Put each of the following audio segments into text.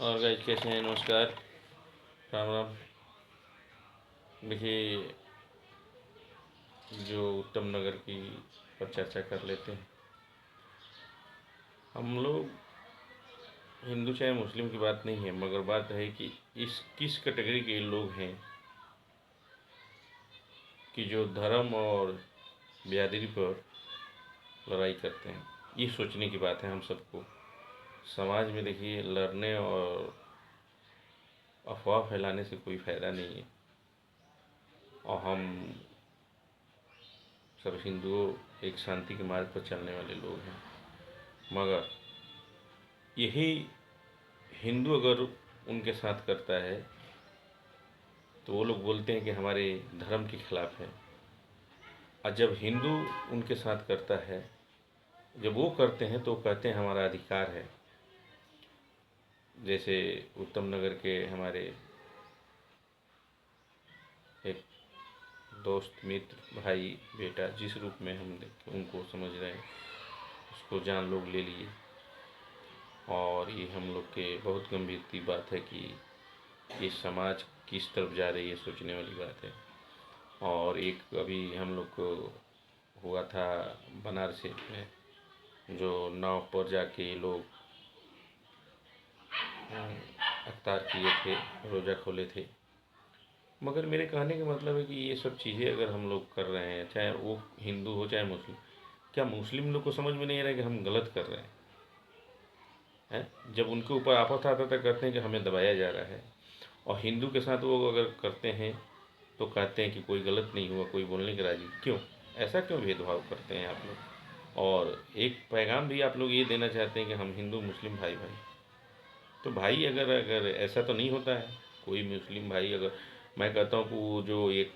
और गाइस कैसे हैं? नमस्कार, राम राम। देखिए, जो उत्तम नगर की पर चर्चा कर लेते हैं। हम लोग हिंदू चाहे मुस्लिम की बात नहीं है, मगर बात है कि इस किस कैटेगरी के लोग हैं कि जो धर्म और बिरादरी पर लड़ाई करते हैं। ये सोचने की बात है हम सबको। समाज में देखिए, लड़ने और अफवाह फैलाने से कोई फ़ायदा नहीं है। और हम सब हिंदुओं एक शांति के मार्ग पर चलने वाले लोग हैं। मगर यही हिंदू अगर उनके साथ करता है तो वो लोग बोलते हैं कि हमारे धर्म के खिलाफ है। और जब हिंदू उनके साथ करता है, जब वो करते हैं तो कहते हैं हमारा अधिकार है। जैसे उत्तम नगर के हमारे एक दोस्त, मित्र, भाई, बेटा, जिस रूप में हम उनको समझ रहे हैं, उसको जान लोग ले लिए। और ये हम लोग के बहुत गंभीर की बात है कि ये समाज किस तरफ जा रही है, सोचने वाली बात है। और एक अभी हम लोग को हुआ था बनारस में, जो नाव पर जाके लोग अफ्तार किए थे, रोज़ा खोले थे। मगर मेरे कहने का मतलब है कि ये सब चीज़ें अगर हम लोग कर रहे हैं, चाहे वो हिंदू हो चाहे मुस्लिम, क्या मुस्लिम लोग को समझ में नहीं आ रहा है कि हम गलत कर रहे हैं? जब उनके ऊपर आफत आता था कहते हैं कि हमें दबाया जा रहा है, और हिंदू के साथ वो अगर करते हैं तो कहते हैं कि कोई गलत नहीं हुआ, कोई बोलने के राजी। क्यों? ऐसा क्यों भेदभाव करते हैं आप लोग? और एक पैगाम भी आप लोग ये देना चाहते हैं कि हम हिंदू मुस्लिम भाई भाई। तो भाई, अगर अगर ऐसा तो नहीं होता है। कोई मुस्लिम भाई, अगर मैं कहता हूँ कि वो जो एक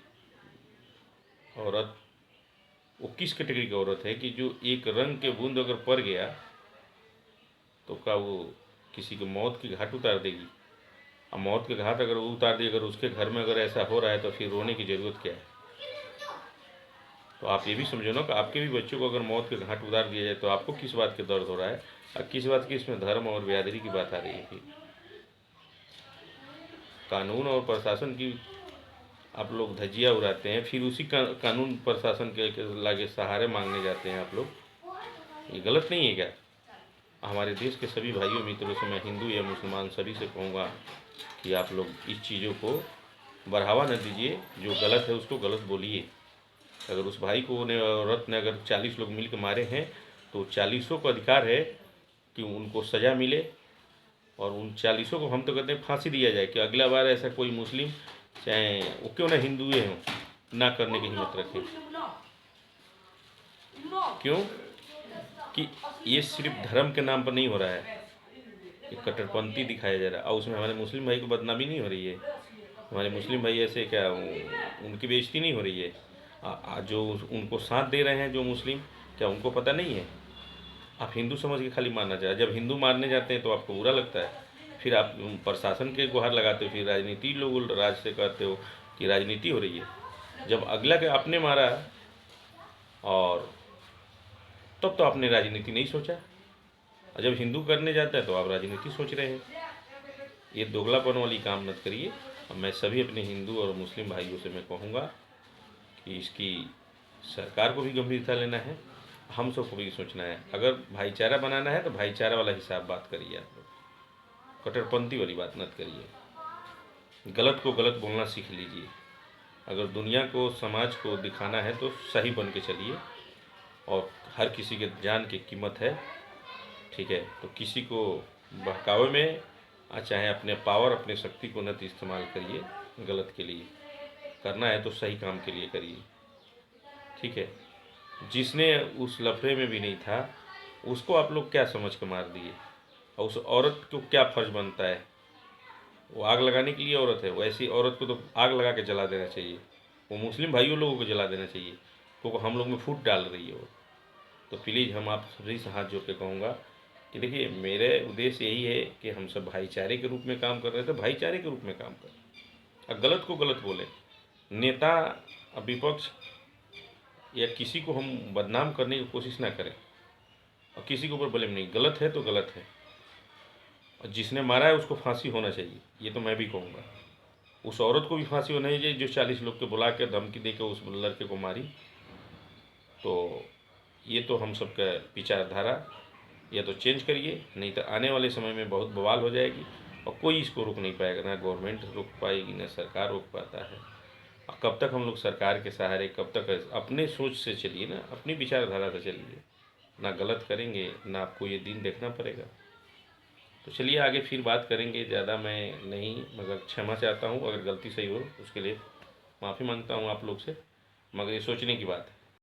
औरत, वो किस कैटेगरी की औरत है कि जो एक रंग के बूंद अगर पड़ गया तो क्या वो किसी को मौत की घाट उतार देगी? और मौत के घाट अगर वो उतार दी, अगर उसके घर में अगर ऐसा हो रहा है तो फिर रोने की ज़रूरत क्या है? तो आप ये भी समझो ना कि आपके भी बच्चों को अगर मौत के घाट उतार दिया जाए तो आपको किस बात के दर्द हो रहा है, और किस बात की इसमें धर्म और बिरादरी की बात आ रही है? फिर कानून और प्रशासन की आप लोग धज्जियाँ उड़ाते हैं, फिर उसी कानून प्रशासन के लागे सहारे मांगने जाते हैं आप लोग। ये गलत नहीं है क्या? हमारे देश के सभी भाइयों मित्रों से, मैं हिंदू या मुसलमान सभी से कहूँगा कि आप लोग इस चीज़ों को बढ़ावा न दीजिए। जो गलत है उसको गलत बोलिए। अगर उस भाई को ने औरत ने अगर 40 लोग मिल के मारे हैं तो 40 को अधिकार है कि उनको सज़ा मिले, और उन 40 को हम तो कहते हैं फांसी दिया जाए कि अगला बार ऐसा कोई मुस्लिम, चाहे वो क्यों ना हिंदू हों, ना करने की हिम्मत रखें। क्यों? कि ये सिर्फ धर्म के नाम पर नहीं हो रहा है, ये कट्टरपंथी दिखाया जा रहा है। और उसमें हमारे मुस्लिम भाई को बदनामी नहीं हो रही है। हमारे मुस्लिम भाई ऐसे क्या उनकी बेइज्जती नहीं हो रही है? जो उनको साथ दे रहे हैं जो मुस्लिम, क्या उनको पता नहीं है? आप हिंदू समझ के खाली मानना चाहिए। जब हिंदू मारने जाते हैं तो आपको बुरा लगता है, फिर आप प्रशासन के गुहार लगाते हो, फिर राजनीति लोग राज से कहते हो कि राजनीति हो रही है। जब अगला के आपने मारा, और तब तो आपने राजनीति नहीं सोचा, और जब हिंदू करने जाता है तो आप राजनीति सोच रहे हैं। ये दोगलापन वाली काम मत करिए। और मैं सभी अपने हिंदू और मुस्लिम भाइयों से मैं कहूँगा कि इसकी सरकार को भी गंभीरता लेना है, हम सबको भी सोचना है। अगर भाईचारा बनाना है तो भाईचारा वाला हिसाब बात करिए। आप लोग कट्टरपंथी वाली बात मत करिए। गलत को गलत बोलना सीख लीजिए। अगर दुनिया को, समाज को दिखाना है तो सही बन के चलिए। और हर किसी के जान की कीमत है, ठीक है? तो किसी को बहकावे में, चाहे अपने पावर, अपने शक्ति को न इस्तेमाल करिए गलत के लिए। करना है तो सही काम के लिए करिए, ठीक है? जिसने उस लफड़े में भी नहीं था उसको आप लोग क्या समझ के मार दिए? और उस औरत को क्या फर्ज बनता है? वो आग लगाने के लिए औरत है, वैसी औरत को तो आग लगा के जला देना चाहिए। वो मुस्लिम भाइयों लोगों को जला देना चाहिए, क्योंकि हम लोग में फूट डाल रही है वो। तो प्लीज़, हम आप सभी से हाथ जोड़ के कहूँगा कि देखिए, मेरे उद्देश्य यही है कि हम सब भाईचारे के रूप में काम कर रहे थे, भाईचारे के रूप में काम करें। और गलत को गलत बोलें। नेता, विपक्ष या किसी को हम बदनाम करने की कोशिश ना करें, और किसी के ऊपर ब्लेम नहीं। गलत है तो गलत है। और जिसने मारा है उसको फांसी होना चाहिए, ये तो मैं भी कहूँगा। उस औरत को भी फांसी होना चाहिए जो 40 लोग के बुला के धमकी दे के उस लड़के को मारी। तो ये तो हम सबका विचारधारा या तो चेंज करिए, नहीं तो आने वाले समय में बहुत बवाल हो जाएगी और कोई इसको रोक नहीं पाएगा, ना गवर्नमेंट रोक पाएगी ना सरकार रोक पाता है। और कब तक हम लोग सरकार के सहारे, कब तक अपने सोच से चलिए ना, अपनी विचारधारा से चलिए, ना गलत करेंगे ना आपको ये दिन देखना पड़ेगा। तो चलिए आगे फिर बात करेंगे, ज़्यादा मैं नहीं, मगर क्षमा चाहता हूँ अगर गलती सही हो, उसके लिए माफ़ी मांगता हूँ आप लोग से, मगर ये सोचने की बात है।